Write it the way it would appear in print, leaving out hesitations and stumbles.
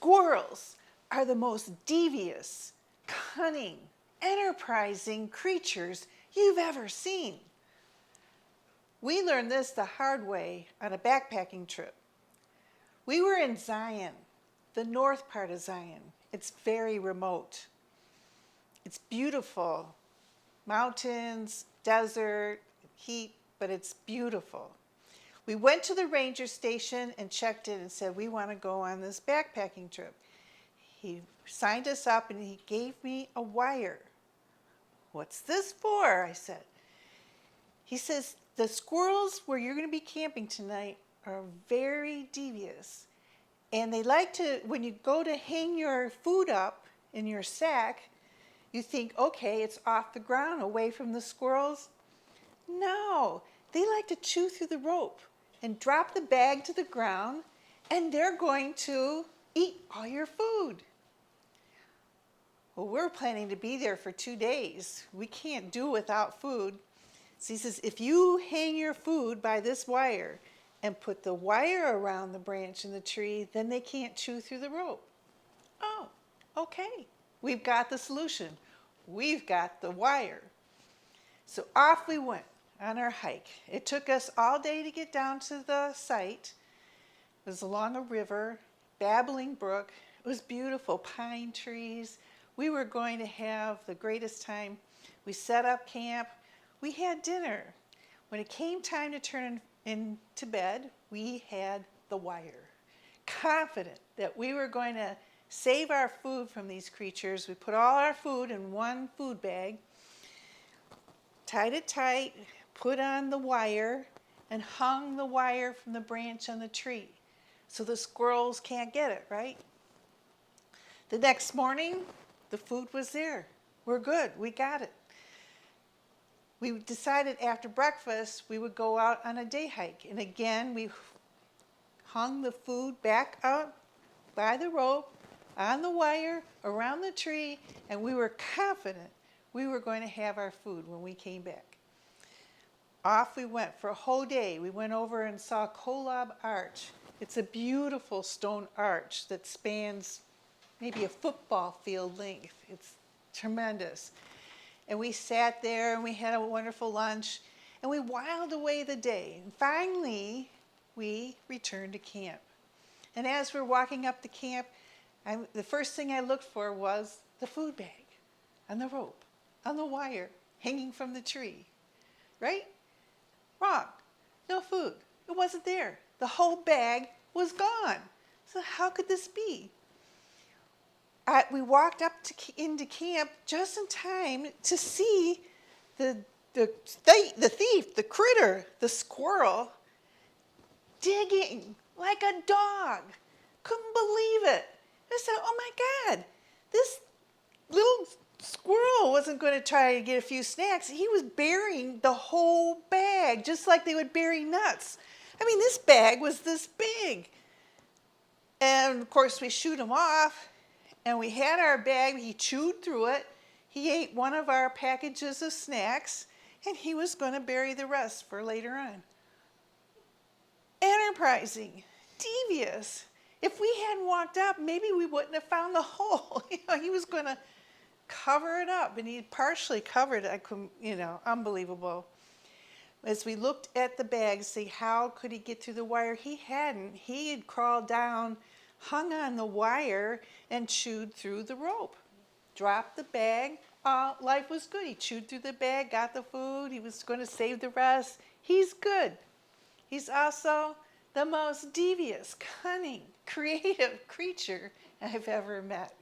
Squirrels are the most devious, cunning, enterprising creatures you've ever seen. We learned this the hard way on a backpacking trip. We were in Zion, the north part of Zion. It's very remote. It's beautiful. Mountains, desert, heat, but it's beautiful. We went to the ranger station and checked in and said, we want to go on this backpacking trip. He signed us up and he gave me a wire. What's this for? I said. He says, the squirrels where you're going to be camping tonight are very devious. And they like to, when you go to hang your food up in your sack, you think, okay, it's off the ground, away from the squirrels. No, they like to chew through the rope and drop the bag to the ground, and they're going to eat all your food. Well, we're planning to be there for 2 days. We can't do without food. So he says, if you hang your food by this wire and put the wire around the branch in the tree, then they can't chew through the rope. Oh, okay. We've got the solution. We've got the wire. So off we went on our hike. It took us all day to get down to the site. It was along a river, babbling brook. It was beautiful, pine trees. We were going to have the greatest time. We set up camp. We had dinner. When it came time to turn into bed, we had the wire. Confident that we were going to save our food from these creatures, we put all our food in one food bag, tied it tight, put on the wire, and hung the wire from the branch on the tree so the squirrels can't get it, right? The next morning, the food was there. We're good, we got it. We decided after breakfast we would go out on a day hike. And again, we hung the food back out by the rope, on the wire, around the tree, and we were confident we were going to have our food when we came back. Off we went for a whole day. We went over and saw Kolob Arch. It's a beautiful stone arch that spans maybe a football field length. It's tremendous. And we sat there and we had a wonderful lunch and we whiled away the day. And finally, we returned to camp. And as we're walking up to camp, the first thing I looked for was the food bag on the rope, on the wire, hanging from the tree. Right? Wrong. No food. It wasn't there. The whole bag was gone. So how could this be? We walked up into camp just in time to see the thief, the critter, the squirrel, digging like a dog. Couldn't believe it. I said, oh my God, this little squirrel wasn't going to try to get a few snacks. He was burying the whole bag, just like they would bury nuts. I mean, this bag was this big. And of course, we shoot him off, and we had our bag. He chewed through it. He ate one of our packages of snacks, and he was going to bury the rest for later on. Enterprising, devious. If we hadn't walked up, maybe we wouldn't have found the hole. He was going to cover it up, and he partially covered it. Unbelievable. As we looked at the bag, see how could he get through the wire? He hadn't. He had crawled down, hung on the wire, and chewed through the rope. Dropped the bag. Life was good. He chewed through the bag, got the food. He was going to save the rest. He's good. He's also the most devious, cunning, creative creature I've ever met.